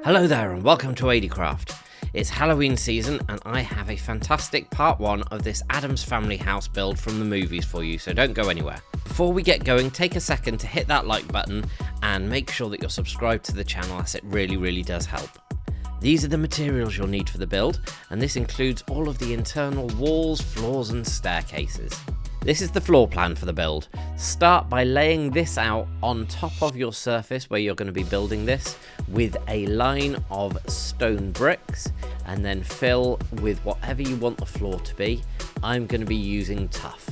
Hello there and welcome to Addcraft. It's Halloween season and I have a fantastic part 1 of this Addams Family House build from the movies for you, so don't go anywhere. Before we get going, take a second to hit that like button and make sure that you're subscribed to the channel, as it really does help. These are the materials you'll need for the build, and this includes all of the internal walls, floors and staircases. This is the floor plan for the build. Start by laying this out on top of your surface where you're going to be building this with a line of stone bricks, and then fill with whatever you want the floor to be. I'm going to be using tuff.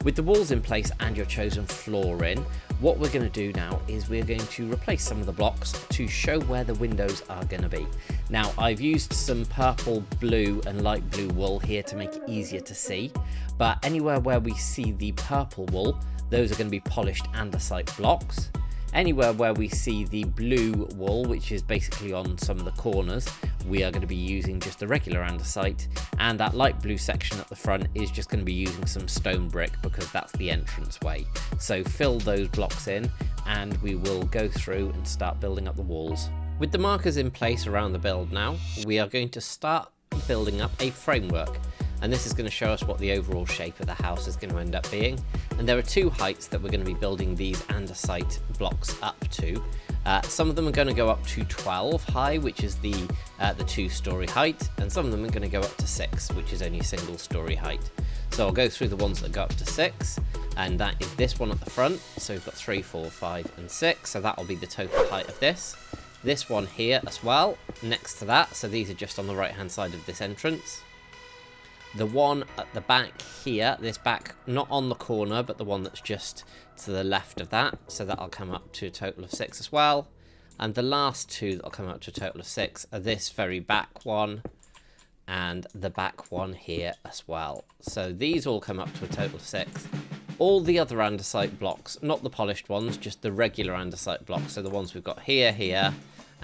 With the walls in place and your chosen floor in, what we're going to do now is we're going to replace some of the blocks to show where the windows are going to be. Now, I've used some purple, blue and light blue wool here to make it easier to see, but anywhere where we see the purple wool, those are going to be polished andesite blocks. Anywhere where we see the blue wool, which is basically on some of the corners, we are going to be using just the regular andesite, and that light blue section at the front is just going to be using some stone brick because that's the entrance way. So fill those blocks in and we will go through and start building up the walls. With the markers in place around the build now, we are going to start building up a framework. And this is going to show us what the overall shape of the house is going to end up being. And there are two heights that we're going to be building these andesite blocks up to. Some of them are going to go up to 12 high, which is the 2-story height, and some of them are going to go up to 6, which is only a single-story height. So I'll go through the ones that go up to 6, and that is this one at the front. So we've got 3, 4, 5 and 6, so that will be the total height of this. This one here as well, next to that, so these are just on the right-hand side of this entrance. The one at the back here, this back, not on the corner, but the one that's just to the left of that. So that'll come up to a total of 6 as well. And the last two that'll come up to a total of 6 are this very back one and the back one here as well. So these all come up to a total of 6. All the other andesite blocks, not the polished ones, just the regular andesite blocks, so the ones we've got here,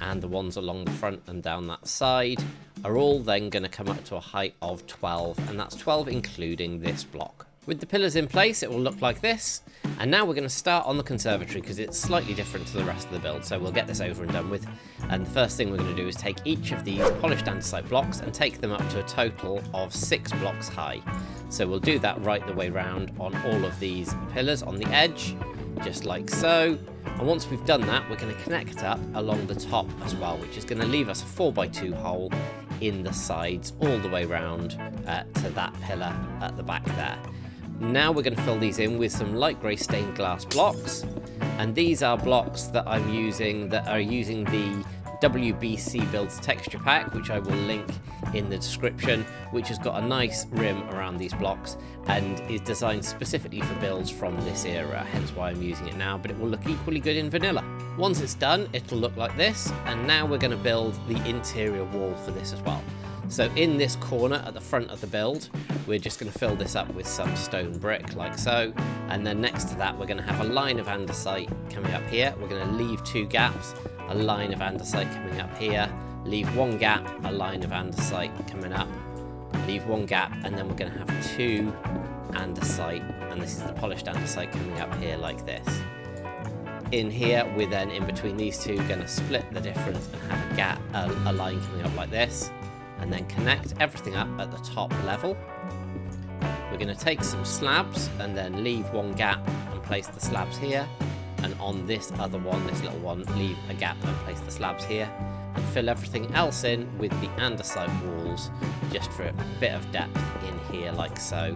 and the ones along the front and down that side, are all then going to come up to a height of 12, and that's 12 including this block. With the pillars in place, it will look like this. And now we're going to start on the conservatory because it's slightly different to the rest of the build, so we'll get this over and done with. And the first thing we're going to do is take each of these polished andesite blocks and take them up to a total of 6 blocks high. So we'll do that right the way round on all of these pillars on the edge, just like so. And once we've done that, we're going to connect up along the top as well, which is going to leave us a 4x2 hole in the sides all the way round to that pillar at the back there. Now we're going to fill these in with some light grey stained glass blocks, and these are blocks that I'm using that are using the WBC Builds texture pack, which I will link in the description, which has got a nice rim around these blocks and is designed specifically for builds from this era, hence why I'm using it now, but it will look equally good in vanilla. Once it's done, it'll look like this, and now we're going to build the interior wall for this as well. So in this corner at the front of the build, we're just going to fill this up with some stone brick like so, and then next to that we're going to have a line of andesite coming up here. We're going to leave 2 gaps, a line of andesite coming up here, leave 1 gap, a line of andesite coming up, leave 1 gap, and then we're going to have 2 andesite, and this is the polished andesite coming up here like this. In here, we're then in between these two going to split the difference and have a gap, a line coming up like this, and then connect everything up at the top level. We're going to take some slabs and then leave 1 gap and place the slabs here, and on this other one, this little one, leave a gap and place the slabs here, and fill everything else in with the andesite walls just for a bit of depth in here like so.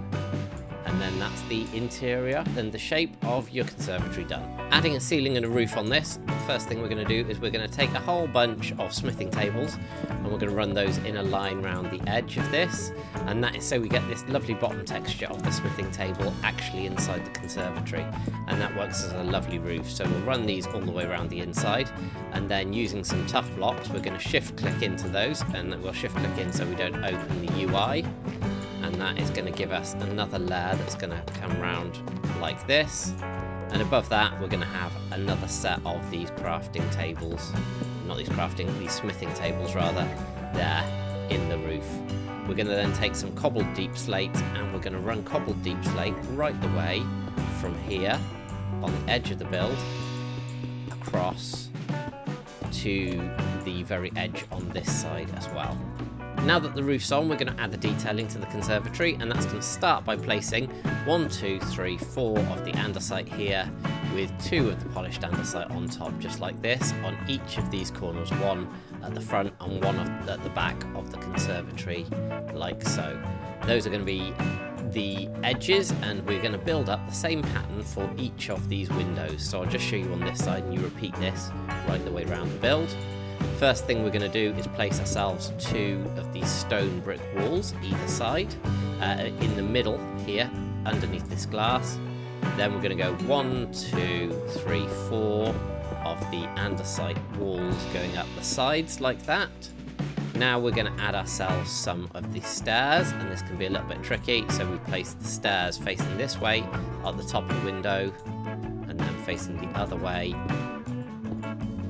And then that's the interior and the shape of your conservatory done. Adding a ceiling and a roof on this, the first thing we're going to do is we're going to take a whole bunch of smithing tables and we're going to run those in a line round the edge of this, and that is so we get this lovely bottom texture of the smithing table actually inside the conservatory, and that works as a lovely roof. So we'll run these all the way around the inside, and then using some tough blocks we're going to shift click into those, and we'll shift click in so we don't open the UI. And that is going to give us another layer that's going to come round like this, and above that we're going to have another set of these crafting tables, these smithing tables rather, there in the roof. We're going to then take some cobbled deep slate, and we're going to run cobbled deep slate right the way from here on the edge of the build across to the very edge on this side as well. Now that the roof's on, we're going to add the detailing to the conservatory, and that's going to start by placing 1, 2, 3, 4 of the andesite here, with 2 of the polished andesite on top, just like this, on each of these corners, 1 at the front and 1 at the back of the conservatory, like so. Those are going to be the edges, and we're going to build up the same pattern for each of these windows. So I'll just show you on this side, and you repeat this right the way around the build. First thing we're going to do is place ourselves 2 of these stone brick walls either side, in the middle here underneath this glass. Then we're going to go 1, 2, 3, 4 of the andesite walls going up the sides like that. Now we're going to add ourselves some of the stairs, and this can be a little bit tricky, so we place the stairs facing this way at the top of the window, and then facing the other way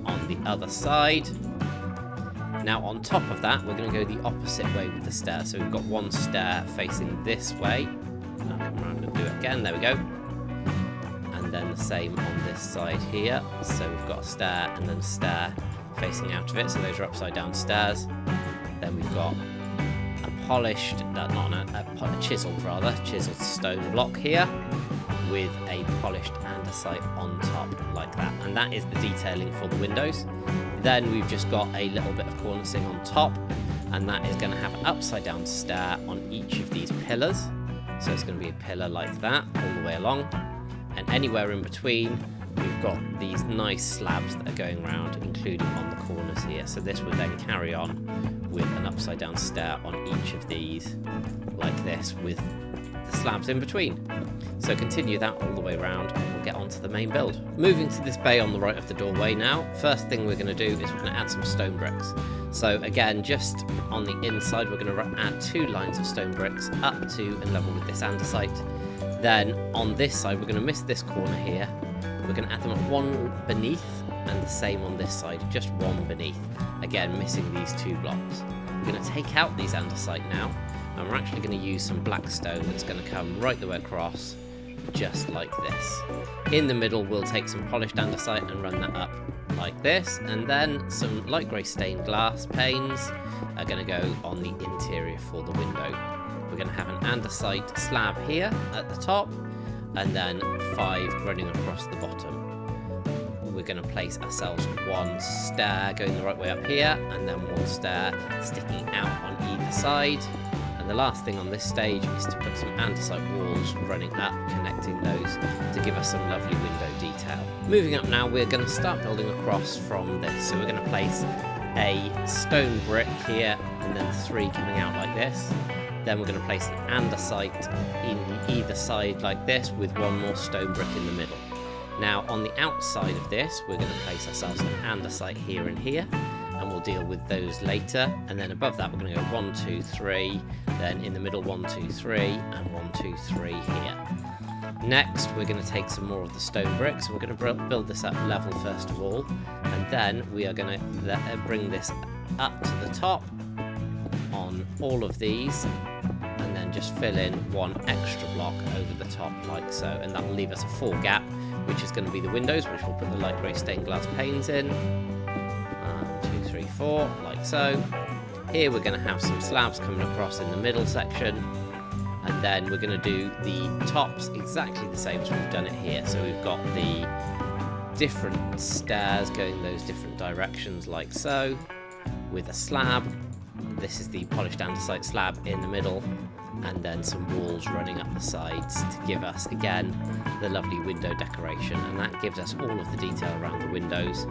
on the other side. Now on top of that, we're going to go the opposite way with the stairs. So we've got 1 stair facing this way. I'll come around and do it again, there we go. And then the same on this side here. So we've got a stair and then a stair facing out of it. So those are upside down stairs. Then we've got a polished, a chiseled stone block here with a polished andesite on top like that. And that is the detailing for the windows. Then we've just got a little bit of cornicing on top, and that is going to have an upside down stair on each of these pillars. So it's going to be a pillar like that all the way along, and anywhere in between we've got these nice slabs that are going around, including on the corners here. So this would then carry on with an upside down stair on each of these like this, with the slabs in between. So continue that all the way around, and we'll get onto the main build. Moving to this bay on the right of the doorway now, first thing we're going to do is we're going to add some stone bricks. So again, just on the inside, we're going to add 2 lines of stone bricks up to and level with this andesite. Then on this side, we're going to miss this corner here. We're going to add them at 1 beneath, and the same on this side, just 1 beneath. Again, missing these 2 blocks. We're going to take out these andesite now, and we're actually going to use some black stone that's going to come right the way across, just like this. In the middle, we'll take some polished andesite and run that up like this, and then some light grey stained glass panes are going to go on the interior for the window. We're going to have an andesite slab here at the top, and then 5 running across the bottom. We're going to place ourselves 1 stair going the right way up here, and then 1 stair sticking out on either side. And the last thing on this stage is to put some andesite walls running up, connecting those to give us some lovely window detail. Moving up now, we're going to start building across from this. So we're going to place a stone brick here, and then 3 coming out like this. Then we're going to place an andesite in either side like this, with 1 more stone brick in the middle. Now on the outside of this, we're going to place ourselves an andesite here and here, and we'll deal with those later. And then above that, we're going to go 1, 2, 3, then in the middle 1, 2, 3, and 1, 2, 3 here. Next, we're going to take some more of the stone bricks. We're going to build this up level first of all, and then we are going to bring this up to the top on all of these, and then just fill in 1 extra block over the top like so, and that will leave us a 4 gap, which is going to be the windows, which we'll put the light grey stained glass panes in. 1, 2, 3, 4, like so. Here we're going to have some slabs coming across in the middle section, and then we're going to do the tops exactly the same as we've done it here. So we've got the different stairs going those different directions like so, with a slab. This is the polished andesite slab in the middle, and then some walls running up the sides to give us again the lovely window decoration, and that gives us all of the detail around the windows.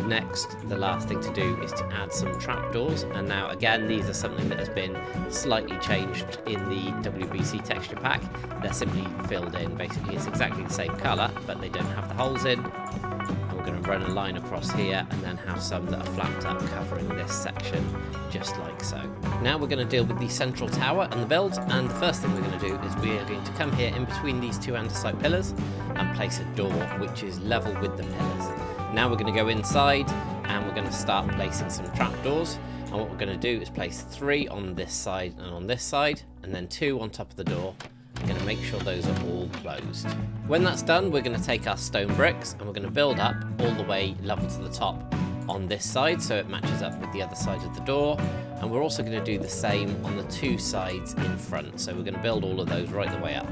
Next, the last thing to do is to add some trapdoors, and now again these are something that has been slightly changed in the WBC texture pack. They're simply filled in, basically it's exactly the same colour, but they don't have the holes in. And we're going to run a line across here, and then have some that are flapped up covering this section, just like so. Now we're going to deal with the central tower and the build, and the first thing we're going to do is we are going to come here in between these 2 andesite pillars and place a door which is level with the pillars. Now we're going to go inside, and we're going to start placing some trapdoors, and what we're going to do is place 3 on this side and on this side, and then 2 on top of the door. We're going to make sure those are all closed. When that's done, we're going to take our stone bricks, and we're going to build up all the way level to the top on this side so it matches up with the other side of the door, and we're also going to do the same on the two sides in front, so we're going to build all of those right the way up.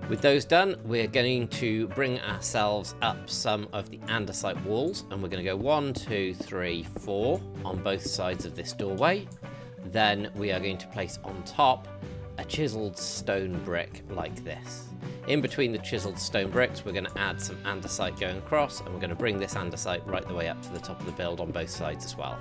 With those done, we're going to bring ourselves up some of the andesite walls, and we're going to go 1, 2, 3, 4 on both sides of this doorway. Then we are going to place on top a chiseled stone brick like this. In between the chiseled stone bricks, we're going to add some andesite going across, and we're going to bring this andesite right the way up to the top of the build on both sides as well.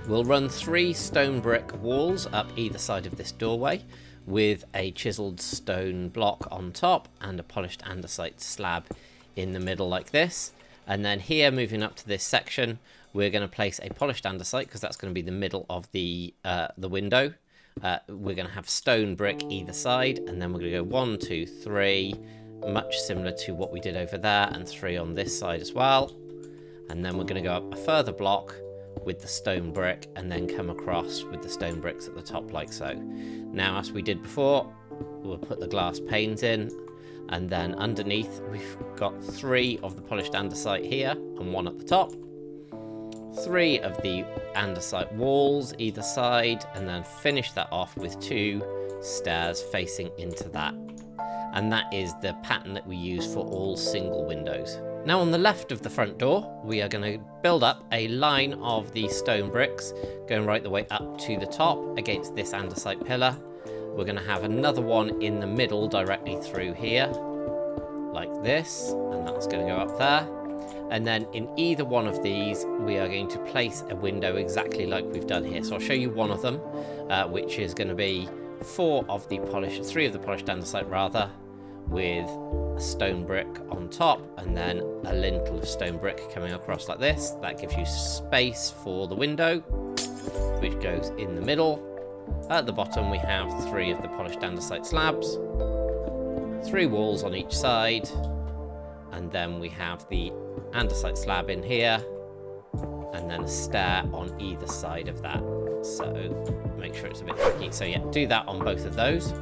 We'll run 3 stone brick walls up either side of this doorway, with a chiseled stone block on top and a polished andesite slab in the middle like this. And then here, moving up to this section, we're going to place a polished andesite because that's going to be the middle of the window. We're going to have stone brick either side, and then we're going to go 1, 2, 3, much similar to what we did over there, and 3 on this side as well. And then we're going to go up a further block with the stone brick, and then come across with the stone bricks at the top like so. Now, as we did before, we'll put the glass panes in, and then underneath we've got 3 of the polished andesite here and 1 at the top, 3 of the andesite walls either side, and then finish that off with 2 stairs facing into that. And that is the pattern that we use for all single windows. Now, on the left of the front door, we are going to build up a line of these stone bricks going right the way up to the top against this andesite pillar. We're going to have another one in the middle directly through here like this, and that's going to go up there. And then in either one of these, we are going to place a window exactly like we've done here. So I'll show you one of them, which is going to be 3 of the polished andesite rather, with a stone brick on top, and then a lintel of stone brick coming across like this. That gives you space for the window, which goes in the middle. At the bottom, we have 3 of the polished andesite slabs, 3 walls on each side, and then we have the andesite slab in here, and then a stair on either side of that. So make sure it's a bit tricky. So yeah, do that on both of those.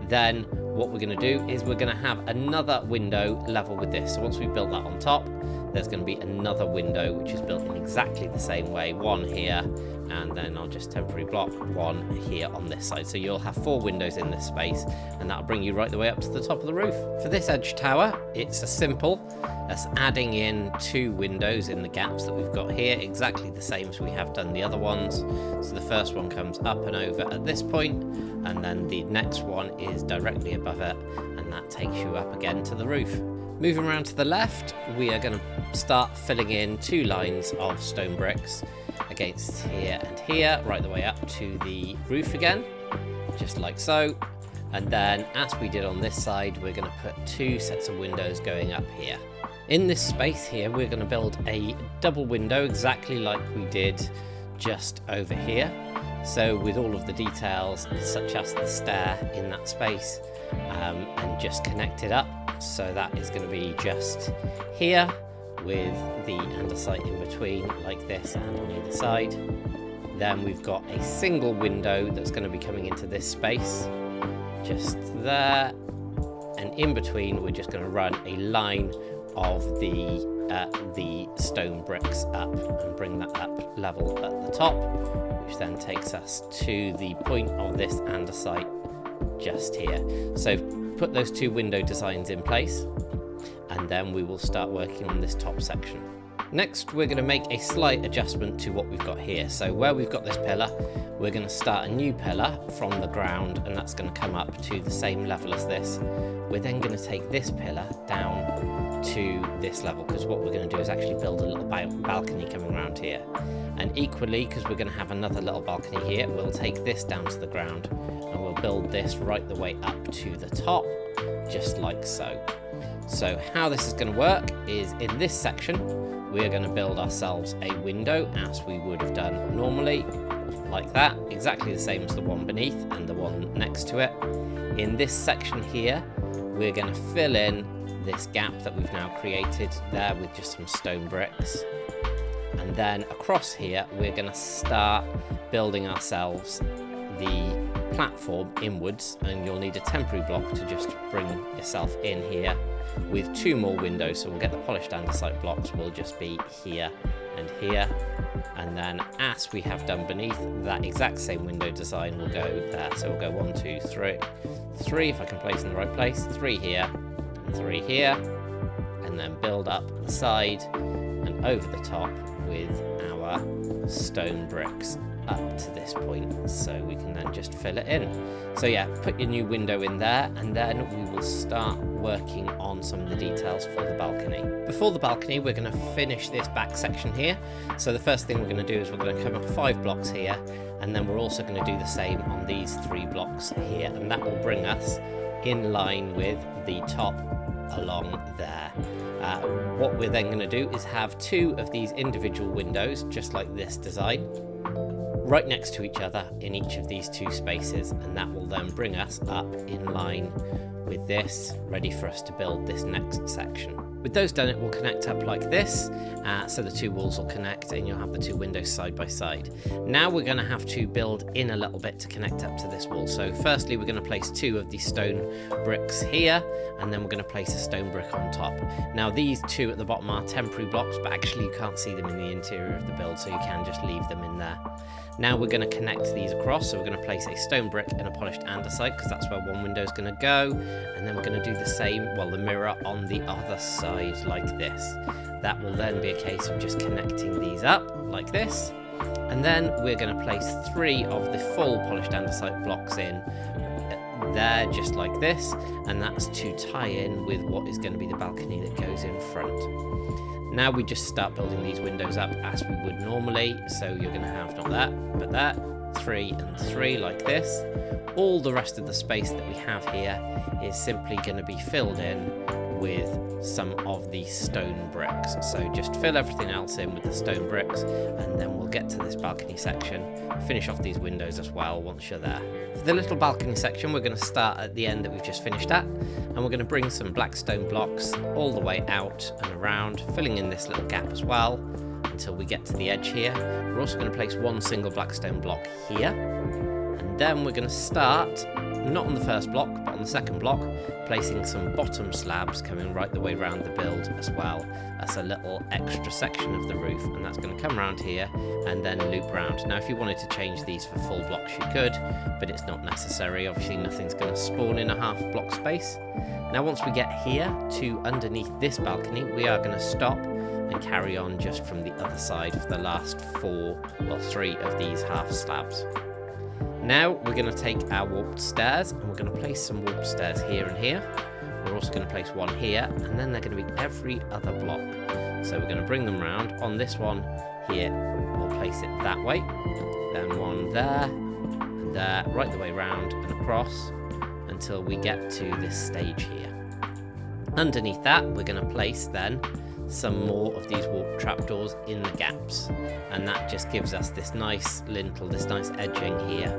Then what we're going to do is we're going to have another window level with this. So once we've built that on top, there's going to be another window which is built in exactly the same way. 1 here, and then I'll just temporary block 1 here on this side. So you'll have 4 windows in this space, and that'll bring you right the way up to the top of the roof. For this edge tower, it's as simple as adding in 2 windows in the gaps that we've got here, exactly the same as we have done the other ones. So the first one comes up and over at this point, and then the next one is directly above it, and that takes you up again to the roof. Moving around to the left, we are going to start filling in 2 lines of stone bricks against here and here, right the way up to the roof again, just like so. And then, as we did on this side, we're going to put 2 sets of windows going up here. In this space here, we're going to build a double window exactly like we did just over here. So with all of the details, such as the stair in that space, and just connect it up. So that is going to be just here with the andesite in between like this and on either side. Then we've got a single window that's going to be coming into this space, just there. And in between, we're just going to run a line of the stone bricks up and bring that up level at the top, which then takes us to the point of this andesite just here. So put those 2 window designs in place, and then we will start working on this top section. Next, we're going to make a slight adjustment to what we've got here. So where we've got this pillar, we're going to start a new pillar from the ground, and that's going to come up to the same level as this. We're then going to take this pillar down to this level, because what we're going to do is actually build a little balcony coming around here. And equally, because we're going to have another little balcony here, we'll take this down to the ground, and we'll build this right the way up to the top, just like so. So how this is going to work is, in this section, we're going to build ourselves a window as we would have done normally, like that, exactly the same as the one beneath and the one next to it. In this section here, we're going to fill in this gap that we've now created there with just some stone bricks. And then across here, we're going to start building ourselves the platform inwards, and you'll need a temporary block to just bring yourself in here with 2 more windows. So we'll get the polished andesite blocks will just be here and here. And then as we have done beneath, that exact same window design will go there. So we'll go 1, 2, 3. 3 if I can place in the right place. 3 here and 3 here. And then build up the side and over the top with our stone bricks up to this point, so we can then just fill it in. So yeah, put your new window in there, and then we will start working on some of the details for the balcony. Before the balcony, we're going to finish this back section here. So the first thing we're going to do is we're going to come up 5 blocks here, and then we're also going to do the same on these 3 blocks here, and that will bring us in line with the top along there. What we're then going to do is have 2 of these individual windows, just like this design, right next to each other in each of these 2 spaces, and that will then bring us up in line with this, ready for us to build this next section. With those done, it will connect up like this, so the 2 walls will connect and you'll have the 2 windows side by side. Now we're going to have to build in a little bit to connect up to this wall. So firstly, we're going to place 2 of these stone bricks here, and then we're going to place a stone brick on top. Now these 2 at the bottom are temporary blocks, but actually you can't see them in the interior of the build, so you can just leave them in there. Now we're going to connect these across, so we're going to place a stone brick and a polished andesite, because that's where one window is going to go, and then we're going to do the same, well, the mirror on the other side like this. That will then be a case of just connecting these up like this, and then we're going to place 3 of the full polished andesite blocks in there just like this, and that's to tie in with what is going to be the balcony that goes in front. Now we just start building these windows up as we would normally, so you're going to have not that, but that, 3 and 3 like this. All the rest of the space that we have here is simply going to be filled in with some of the stone bricks. So just fill everything else in with the stone bricks, and then we'll get to this balcony section, finish off these windows as well once you're there. For the little balcony section, we're going to start at the end that we've just finished at, and we're going to bring some black stone blocks all the way out and around, filling in this little gap as well until we get to the edge here. We're also going to place 1 single black stone block here, and then we're going to start not on the first block but on the second block, placing some bottom slabs coming right the way around the build as well. That's a little extra section of the roof, and that's going to come around here and then loop round. Now if you wanted to change these for full blocks you could, but it's not necessary. Obviously nothing's going to spawn in a half block space. Now once we get here to underneath this balcony, we are going to stop and carry on just from the other side for the last 3 of these half slabs. Now we're going to take our warped stairs, and we're going to place some warped stairs here and here. We're also going to place 1 here, and then they're going to be every other block. So we're going to bring them round. On this one here, we'll place it that way, then 1 there, and there, right the way round and across until we get to this stage here. Underneath that, we're going to place then some more of these warp trapdoors in the gaps, and that just gives us this nice lintel, this nice edging here,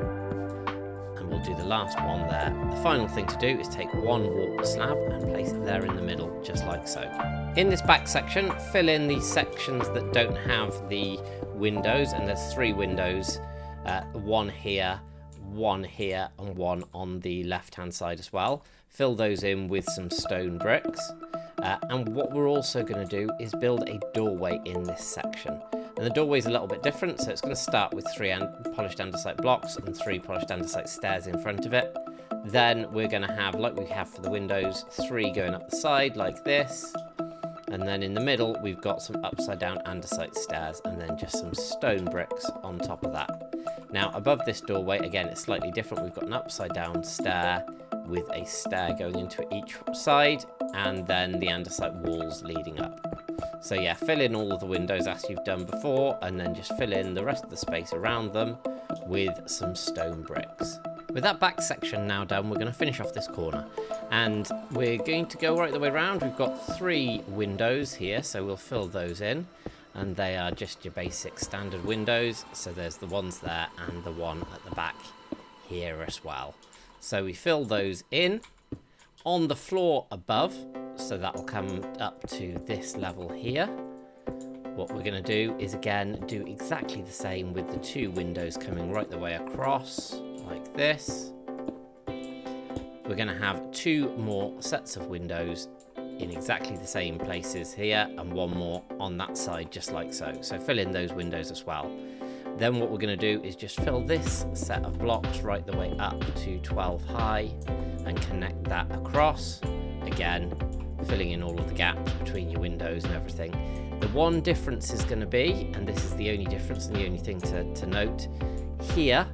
and we'll do the last one there. The final thing to do is take 1 warped slab and place it there in the middle, just like so. In this back section, fill in these sections that don't have the windows, and there's 3 windows, 1 here, 1 here, and 1 on the left hand side as well. Fill those in with some stone bricks. And what we're also going to do is build a doorway in this section. And the doorway is a little bit different, so it's going to start with 3 polished andesite blocks and 3 polished andesite stairs in front of it. Then we're going to have, like we have for the windows, 3 going up the side like this. And then in the middle, we've got some upside down andesite stairs, and then just some stone bricks on top of that. Now above this doorway, again, it's slightly different. We've got an upside down stair with a stair going into each side, and then the andesite walls leading up. So yeah, fill in all of the windows as you've done before, and then just fill in the rest of the space around them with some stone bricks. With that back section now done, we're going to finish off this corner, and we're going to go right the way around. We've got 3 windows here, so we'll fill those in, and they are just your basic standard windows. So there's the ones there and the one at the back here as well. So we fill those in on the floor above, so that'll come up to this level here. What we're going to do is again do exactly the same with the 2 windows coming right the way across like this. We're going to have 2 more sets of windows in exactly the same places here, and one more on that side, just like so. So fill in those windows as well. Then what we're going to do is just fill this set of blocks right the way up to 12 high and connect that across. Again, filling in all of the gaps between your windows and everything. The one difference is going to be, and this is the only difference and the only thing to note, here,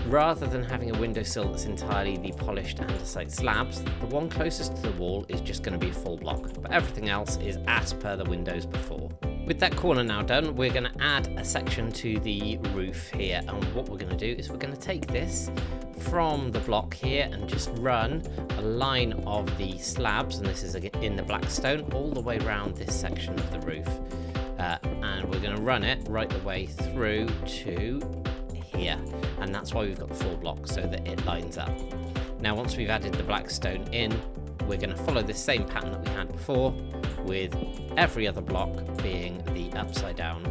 rather than having a windowsill that's entirely the polished andesite slabs, the one closest to the wall is just going to be a full block, but everything else is as per the windows before. With that corner now done, we're going to add a section to the roof here, and what we're going to do is we're going to take this from the block here and just run a line of the slabs, and this is in the black stone, all the way around this section of the roof, and we're going to run it right the way through to here, and that's why we've got the 4 blocks, so that it lines up. Now once we've added the black stone in, we're going to follow this same pattern that we had before, with every other block being the upside down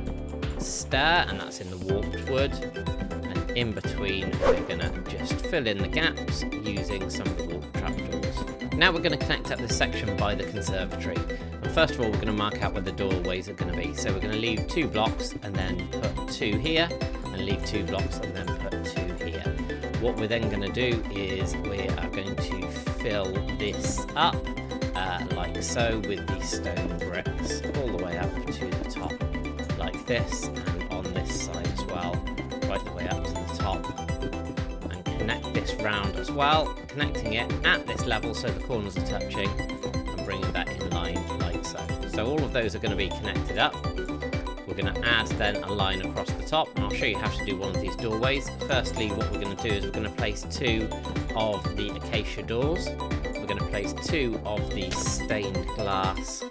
stair, and that's in the warped wood. And in between, we're going to just fill in the gaps using some of the warped trapdoors. Now we're going to connect up this section by the conservatory. And first of all, we're going to mark out where the doorways are going to be. So we're going to leave 2 blocks and then put 2 here, and leave 2 blocks and then put 2 here. What we're then going to do is we are going to fill this up like so with these stone bricks all the way up to the top like this, and on this side as well, right the way up to the top, and connect this round as well, connecting it at this level so the corners are touching, and bringing that in line like so. So all of those are going to be connected up. We're going to add then a line across the top, and I'll show you how to do one of these doorways. Firstly, what we're going to do is we're going to place 2 of the acacia doors. We're going to place 2 of the stained glass,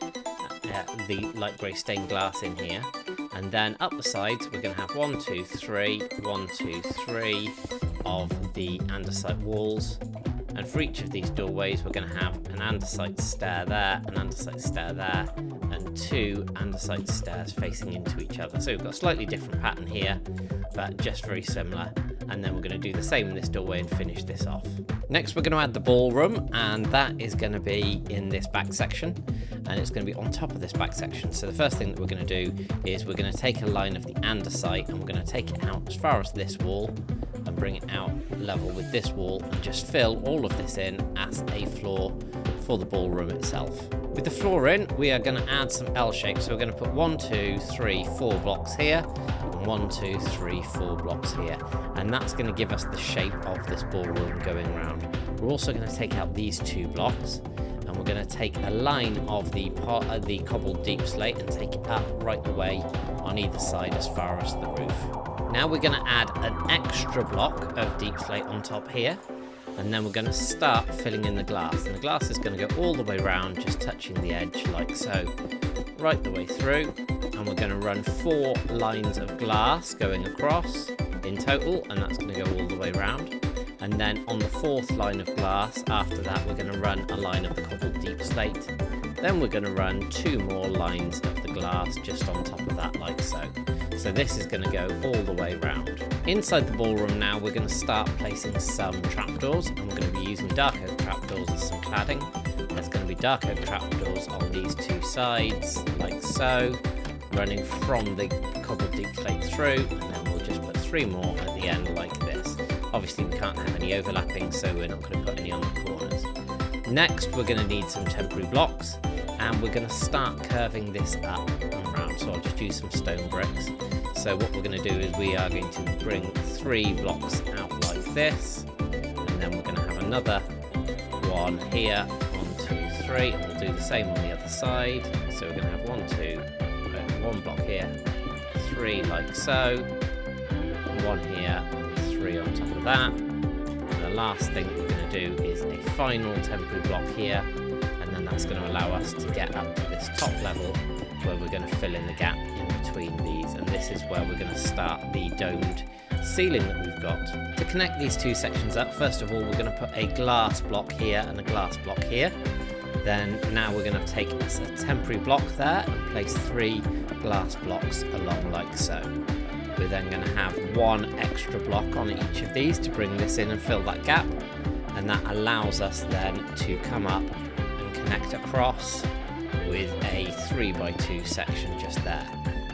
the light grey stained glass in here, and then up the sides we're going to have 1, 2, 3, 1, 2, 3 of the andesite walls, and for each of these doorways we're going to have an andesite stair there, an andesite stair there, and 2 andesite stairs facing into each other. So we've got a slightly different pattern here, but just very similar. And then we're going to do the same in this doorway and finish this off. Next we're going to add the ballroom, and that is going to be in this back section, and it's going to be on top of this back section. So the first thing that we're going to do is we're going to take a line of the andesite, and we're going to take it out as far as this wall and bring it out level with this wall, and just fill all of this in as a floor for the ballroom itself. With the floor in, we are going to add some L shapes. So we're going to put 1, 2, 3, 4 blocks here, and 1, 2, 3, 4 blocks here, and that's going to give us the shape of this ballroom going round. We're also going to take out these 2 blocks, and we're going to take a line of the cobbled deep slate and take it up right the way on either side as far as the roof. Now we're going to add an extra block of deep slate on top here, and then we're going to start filling in the glass, and the glass is going to go all the way around, just touching the edge like so, right the way through, and we're going to run 4 lines of glass going across in total, and that's going to go all the way around. And then on the 4th line of glass after that, we're going to run a line of the cobbled deep slate. Then we're going to run 2 more lines of the glass just on top of that like so. So this is going to go all the way round. Inside the ballroom now, we're going to start placing some trapdoors, and we're going to be using dark oak trapdoors as some cladding. There's going to be dark oak trapdoors on these 2 sides like so, running from the cobbled deep slate through, and then we'll just put 3 more at the end like this. Obviously we can't have any overlapping, so we're not going to put any on the corners. Next we're going to need some temporary blocks, and we're going to start curving this up and around. So I'll just use some stone bricks. So what we're going to do is we are going to bring 3 blocks out like this, and then we're going to have another one here, 1, 2, 3, and we'll do the same on the other side. So we're going to have 1, 2, 1 block here, 3 like so, 1 here, 3 on top of that. And the last thing that we're going to do is a final temporary block here, and then that's going to allow us to get up to this top level where we're going to fill in the gap in between these, and this is where we're going to start the domed ceiling that we've got. To connect these 2 sections up, first of all we're going to put a glass block here and a glass block here. Then now we're going to take us a temporary block there and place 3 glass blocks along like so. We're then going to have 1 extra block on each of these to bring this in and fill that gap, and that allows us then to come up and connect across with a 3x2 section just there.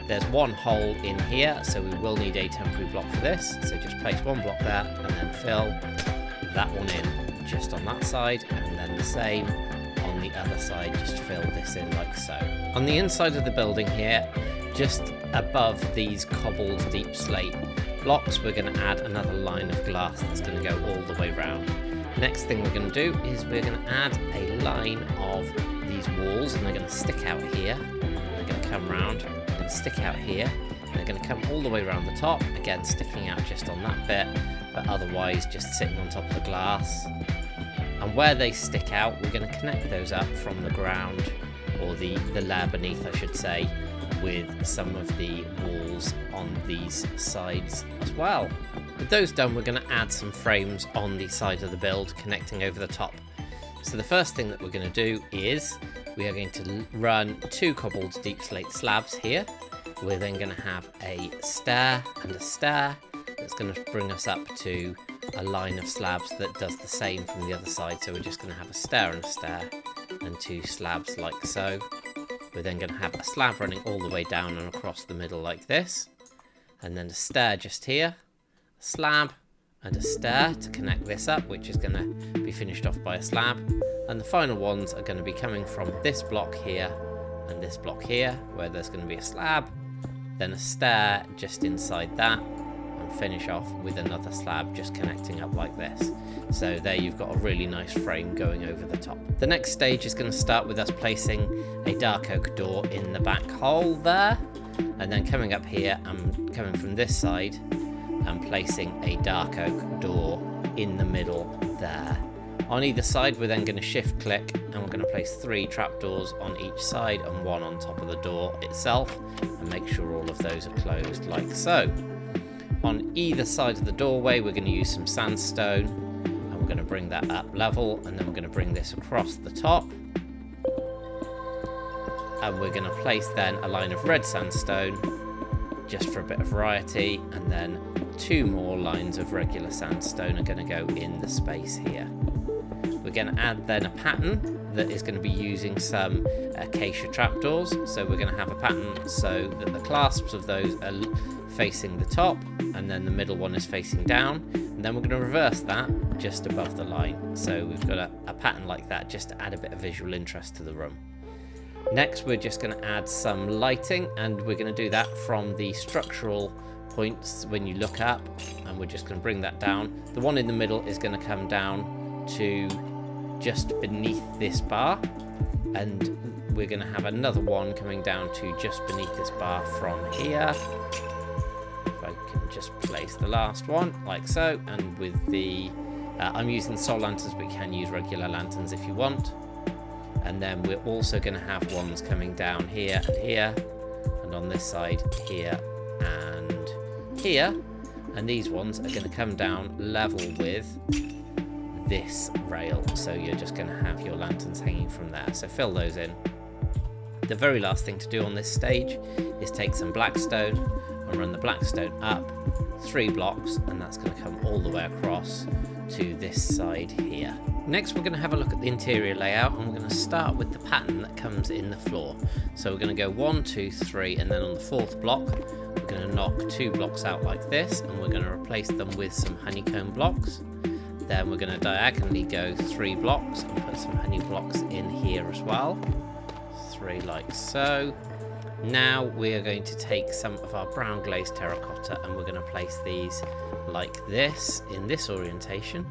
There's one hole in here, so we will need a temporary block for this. So just place one block there and then fill that one in just on that side, and then the same on the other side, just fill this in like so. On the inside of the building here, just above these cobbled deep slate blocks, we're going to add another line of glass that's going to go all the way round. Next thing we're going to do is we're going to add a line of these walls, and they're going to stick out here. They're going to come round and stick out here. And they're going to come all the way around the top, again sticking out just on that bit, but otherwise just sitting on top of the glass. And where they stick out, we're going to connect those up from the ground, or the layer beneath I should say, with some of the walls on these sides as well. With those done, we're going to add some frames on the side of the build connecting over the top. So the first thing that we're going to do is we are going to run 2 cobbled deep slate slabs here. We're then going to have a stair and a stair that's going to bring us up to a line of slabs that does the same from the other side. So we're just going to have a stair and a stair and 2 slabs like so. We're then going to have a slab running all the way down and across the middle like this, and then a stair just here, a slab and a stair to connect this up, which is going to be finished off by a slab. And the final ones are going to be coming from this block here and this block here, where there's going to be a slab, then a stair just inside that, and finish off with another slab just connecting up like this. So there you've got a really nice frame going over the top. The next stage is going to start with us placing a dark oak door in the back hole there, and then coming up here and coming from this side and placing a dark oak door in the middle there. On either side, we're then going to shift click and we're going to place 3 trapdoors on each side and 1 on top of the door itself, and make sure all of those are closed like so. On either side of the doorway, we're going to use some sandstone, and we're going to bring that up level, and then we're going to bring this across the top. And we're going to place then a line of red sandstone just for a bit of variety, and then 2 more lines of regular sandstone are going to go in the space here. We're going to add then a pattern that is going to be using some acacia trapdoors. So we're going to have a pattern so that the clasps of those are facing the top, and then the middle one is facing down, and then we're going to reverse that just above the line. So we've got a pattern like that just to add a bit of visual interest to the room. Next, we're just going to add some lighting, and we're going to do that from the structural points when you look up, and we're just going to bring that down. The one in the middle is going to come down to just beneath this bar, and we're going to have another one coming down to just beneath this bar from here. If I can just place the last one like so, and with the I'm using soul lanterns, but you can use regular lanterns if you want. And then we're also going to have ones coming down here and here, and on this side here and here, and these ones are going to come down level with this rail, so you're just going to have your lanterns hanging from there. So fill those in. The very last thing to do on this stage is take some blackstone and run the blackstone up 3 blocks, and that's going to come all the way across to this side here. Next, we're going to have a look at the interior layout, and we're going to start with the pattern that comes in the floor. So we're going to go 1, 2, 3, and then on the 4th block we're going to knock 2 blocks out like this, and we're going to replace them with some honeycomb blocks. Then we're going to diagonally go 3 blocks and put some honey blocks in here as well. 3 like so. Now we are going to take some of our brown glazed terracotta, and we're going to place these like this in this orientation,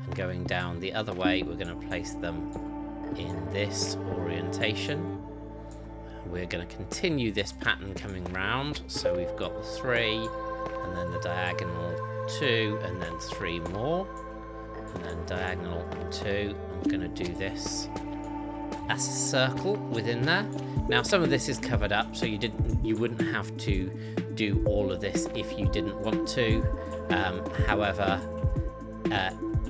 and going down the other way we're going to place them in this orientation. We're going to continue this pattern coming round, so we've got the 3 and then the diagonal 2 and then 3 more, and then diagonal and 2, and we're going to do this as a circle within there. Now some of this is covered up, so you wouldn't have to do all of this if you didn't want to. However,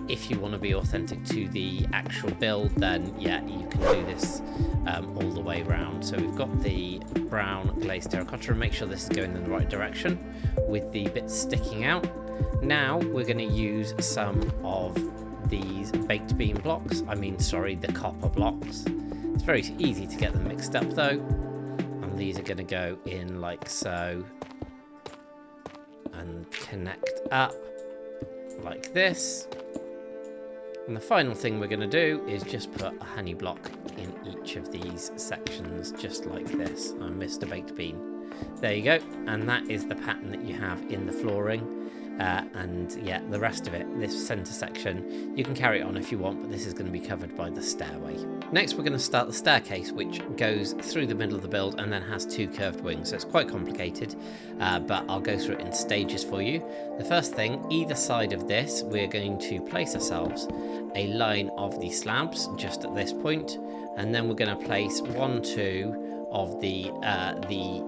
if you want to be authentic to the actual build, then yeah, you can do this all the way around. So we've got the brown glazed terracotta, and make sure this is going in the right direction with the bits sticking out. Now we're going to use some of these baked beam blocks, the copper blocks, It's very easy to get them mixed up though. And these are going to go in like so. And connect up like this. And the final thing we're going to do is just put a honey block in each of these sections, just like this. I missed a baked bean. There you go. And that is the pattern that you have in the flooring. And yeah, the rest of it, this center section, you can carry it on if you want, but this is going to be covered by the stairway. Next, we're going to start the staircase, which goes through the middle of the build and then has 2 curved wings. So it's quite complicated, but I'll go through it in stages for you. The first thing, either side of this, we're going to place ourselves a line of the slabs just at this point, and then we're going to place 1, 2 of the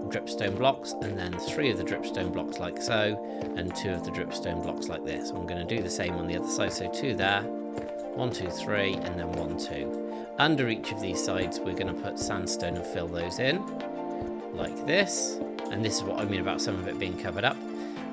dripstone blocks, and then 3 of the dripstone blocks like so, and 2 of the dripstone blocks like this. I'm going to do the same on the other side, so 2 there, 1, 2, 3, and then 1, 2. Under each of these sides we're going to put sandstone and fill those in like this, and this is what I mean about some of it being covered up.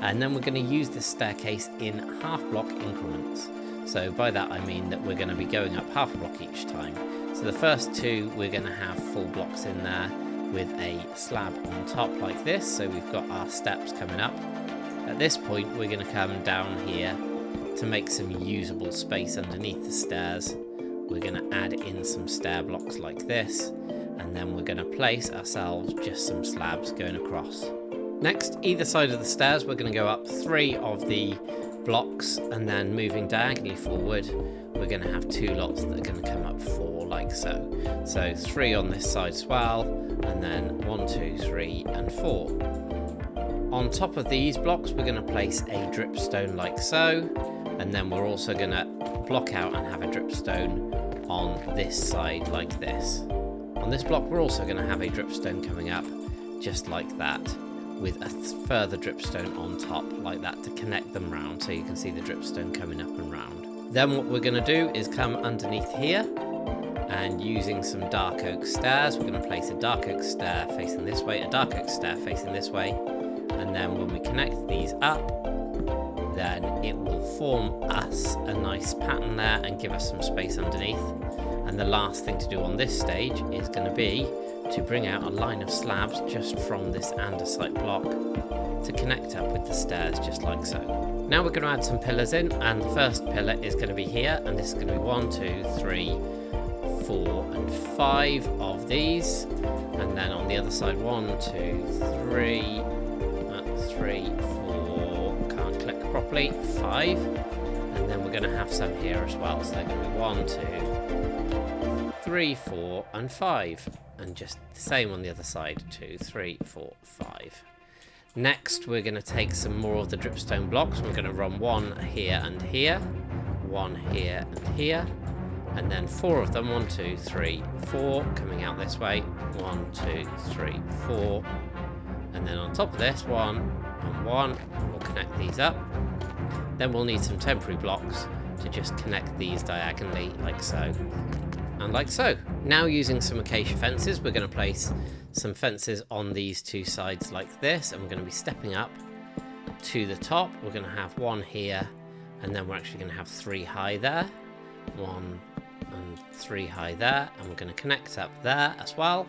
And then we're going to use this staircase in half block increments. So by that I mean that we're going to be going up half a block each time. So the first 2 we're going to have full blocks in there with a slab on top like this, so we've got our steps coming up. At this point we're going to come down here to make some usable space underneath the stairs. We're going to add in some stair blocks like this, and then we're going to place ourselves just some slabs going across. Next, either side of the stairs we're going to go up 3 of the blocks, and then moving diagonally forward we're going to have 2 lots that are going to come up 4 like so. So 3 on this side as well, and then 1, 2, 3 and 4. On top of these blocks we're going to place a dripstone like so, and then we're also going to block out and have a dripstone on this side like this. On this block we're also going to have a dripstone coming up just like that, with a further dripstone on top like that to connect them round, so you can see the dripstone coming up and round. Then what we're going to do is come underneath here, and using some dark oak stairs we're going to place a dark oak stair facing this way, a dark oak stair facing this way, and then when we connect these up, then it will form us a nice pattern there and give us some space underneath. And the last thing to do on this stage is going to be to bring out a line of slabs just from this andesite block to connect up with the stairs just like so. Now we're going to add some pillars in, and the first pillar is going to be here, and this is going to be 1, 2, 3, 4 and 5 of these, and then on the other side 1, 2, 3, 3, 4, can't click properly, 5, and then we're going to have some here as well, so they're going to be 1, 2, 3, 4 and 5, and just the same on the other side, 2, 3, 4, 5. Next we're going to take some more of the dripstone blocks. We're going to run 1 here and here, 1 here and here, and then 4 of them, 1, 2, 3, 4 coming out this way, 1, 2, 3, 4, and then on top of this 1 and 1, we'll connect these up. Then we'll need some temporary blocks to just connect these diagonally like so and like so. Now using some acacia fences we're going to place some fences on these 2 sides like this, and we're going to be stepping up to the top. We're going to have 1 here, and then we're actually going to have 3 high there, 1 and 3 high there, and we're going to connect up there as well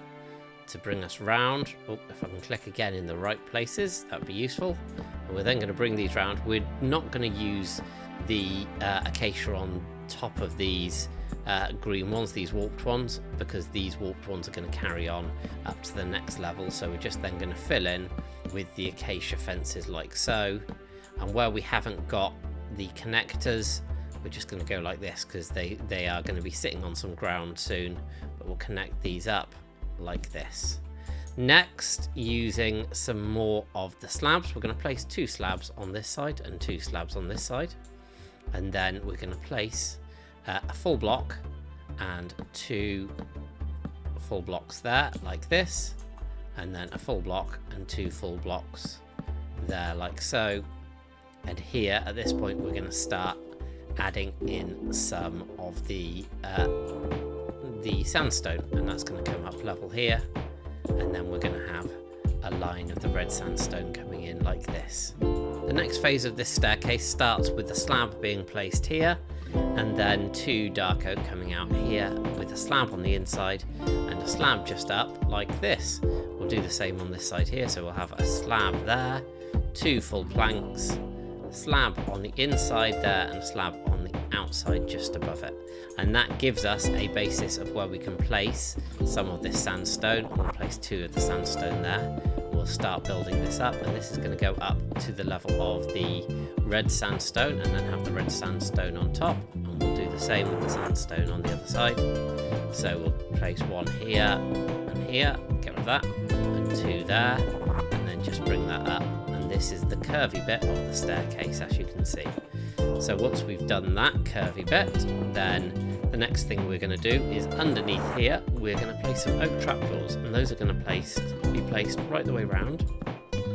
to bring us round. Oh, if I can click again in the right places, that would be useful. And we're then going to bring these round. We're not going to use the acacia on top of these green ones, these warped ones, because these warped ones are going to carry on up to the next level. So we're just then going to fill in with the acacia fences like so, and where we haven't got the connectors we're just going to go like this, because they are going to be sitting on some ground soon, but we'll connect these up like this. Next, using some more of the slabs, we're going to place 2 slabs on this side and 2 slabs on this side, and then we're going to place a full block and 2 full blocks there like this, and then a full block and 2 full blocks there like so. And here at this point we're going to start adding in some of the sandstone, and that's going to come up level here, and then we're going to have a line of the red sandstone coming in like this. The next phase of this staircase starts with the slab being placed here, and then 2 dark oak coming out here with a slab on the inside and a slab just up like this. We'll do the same on this side here, so we'll have a slab there, 2 full planks, a slab on the inside there and a slab on the outside just above it. And that gives us a basis of where we can place some of this sandstone. I'm going to place 2 of the sandstone there. We'll start building this up, and this is going to go up to the level of the red sandstone and then have the red sandstone on top, and we'll do the same with the sandstone on the other side. So we'll place 1 here and here, get rid of that, and 2 there, and then just bring that up, and this is the curvy bit of the staircase, as you can see. So once we've done that curvy bit, then the next thing we're going to do is underneath here we're going to place some oak trapdoors, and those are going to be placed right the way around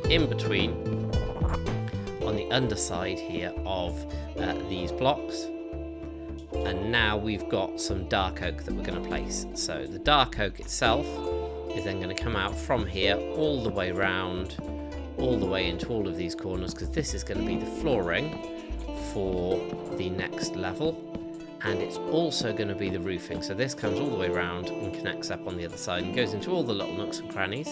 in between on the underside here of these blocks. And now we've got some dark oak that we're going to place. So the dark oak itself is then going to come out from here all the way round, all the way into all of these corners, because this is going to be the flooring for the next level, and it's also going to be the roofing. So this comes all the way around and connects up on the other side and goes into all the little nooks and crannies.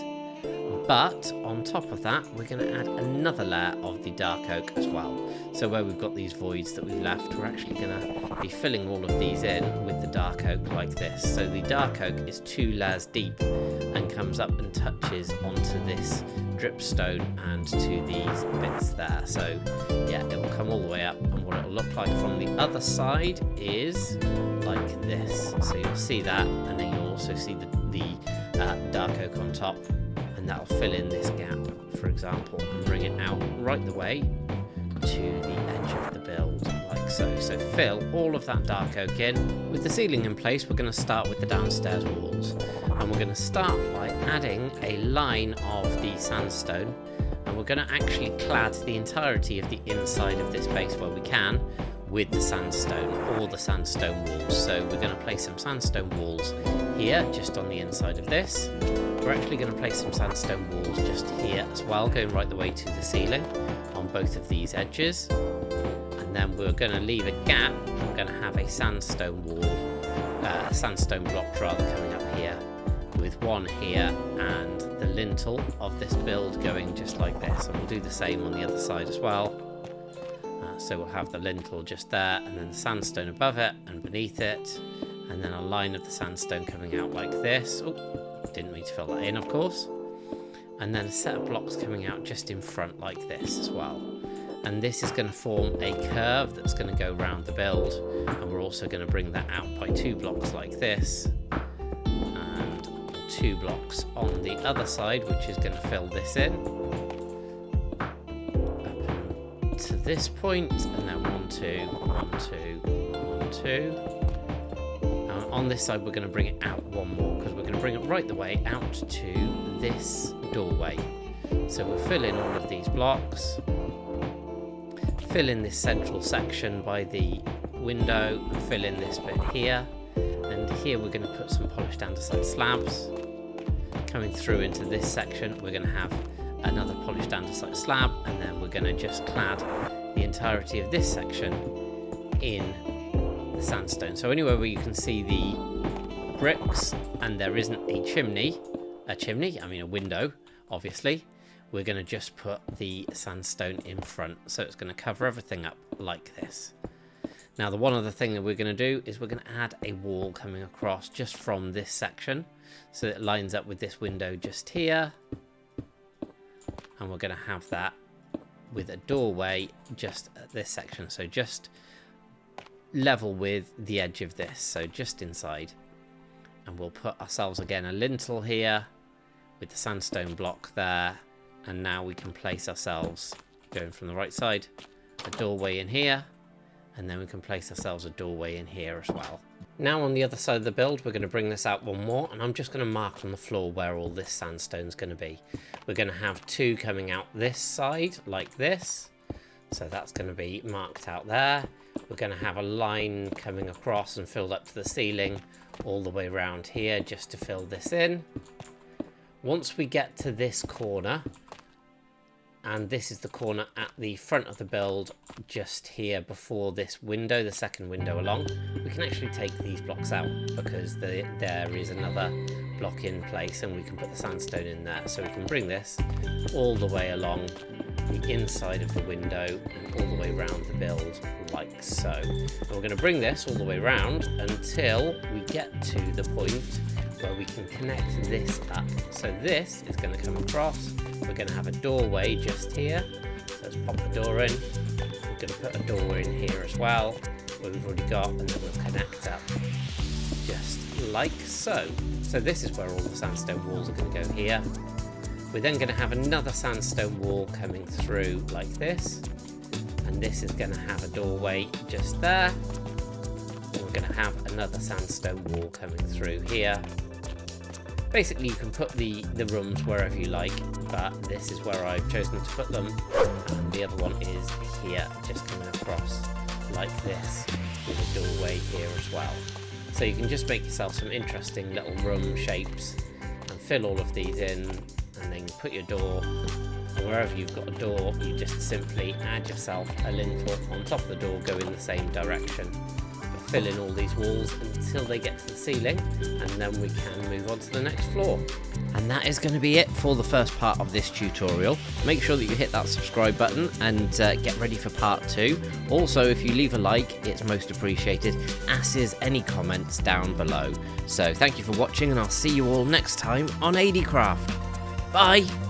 But on top of that, we're going to add another layer of the dark oak as well. So where we've got these voids that we've left, we're actually going to be filling all of these in with the dark oak like this. So the dark oak is 2 layers deep and comes up and touches onto this dripstone and to these bits there. So yeah, it will come all the way up, and what it will look like from the other side is like this. So you'll see that, and then you'll also see the dark oak on top, and that'll fill in this gap, for example, and bring it out right the way to the edge of the build, like so. So fill all of that dark oak in. With the ceiling in place, we're going to start with the downstairs walls, and we're going to start by adding a line of the sandstone, and we're going to actually clad the entirety of the inside of this base where we can with the sandstone, all the sandstone walls. So we're going to place some sandstone walls here just on the inside of this. We're actually going to place some sandstone walls just here as well, going right the way to the ceiling on both of these edges. And then we're going to leave a gap, and we're going to have a sandstone wall, sandstone block rather, coming up here with 1 here, and the lintel of this build going just like this. And we'll do the same on the other side as well. So we'll have the lintel just there, and then the sandstone above it and beneath it, and then a line of the sandstone coming out like this. Oh, didn't mean to fill that in, of course. And then a set of blocks coming out just in front like this as well. And this is going to form a curve that's going to go round the build, and we're also going to bring that out by 2 blocks like this, and 2 blocks on the other side, which is going to fill this in up to this point, and then 1, 2, 1, 2, 1, 2. On this side, we're going to bring it out 1 more, because we're going to bring it right the way out to this doorway. So we'll fill in all of these blocks, fill in this central section by the window, and fill in this bit here. And here we're going to put some polished andesite slabs. Coming through into this section, we're going to have another polished andesite slab, and then we're going to just clad the entirety of this section in the sandstone. So anywhere where you can see the bricks and there isn't a window, obviously, we're going to just put the sandstone in front. So it's going to cover everything up like this. Now, the one other thing that we're going to do is we're going to add a wall coming across just from this section, so it lines up with this window just here. And we're going to have that with a doorway just at this section. So just level with the edge of this, so just inside. And we'll put ourselves again a lintel here with the sandstone block there. And now we can place ourselves, going from the right side, a doorway in here. And then we can place ourselves a doorway in here as well. Now on the other side of the build, we're going to bring this out 1 more, and I'm just going to mark on the floor where all this sandstone is going to be. We're going to have 2 coming out this side like this, so that's going to be marked out there. We're going to have a line coming across and filled up to the ceiling all the way around here just to fill this in. Once we get to this corner, And this is the corner at the front of the build, just here before this window, the second window along. We can actually take these blocks out because there is another block in place, and we can put the sandstone in there. So we can bring this all the way along the inside of the window and all the way around the build, like so. And we're going to bring this all the way around until we get to the point where we can connect this up. So this is going to come across. We're going to have a doorway just here. So let's pop the door in. We're going to put a door in here as well, where we've already got, and then we'll connect up just like so. So this is where all the sandstone walls are going to go here. We're then going to have another sandstone wall coming through like this, and this is going to have a doorway just there. And we're going to have another sandstone wall coming through here. Basically, you can put the rooms wherever you like, but this is where I've chosen to put them, and the other one is here, just coming across like this, with a doorway here as well. So you can just make yourself some interesting little room shapes and fill all of these in, and then you put your door, and wherever you've got a door, you just simply add yourself a lintel on top of the door, go in the same direction. Fill in all these walls until they get to the ceiling, and then we can move on to the next floor. And that is going to be it for the first part of this tutorial. Make sure that you hit that subscribe button and get ready for part 2. Also, if you leave a like, it's most appreciated, as is any comments down below. So thank you for watching, and I'll see you all next time on ADcraft. Bye!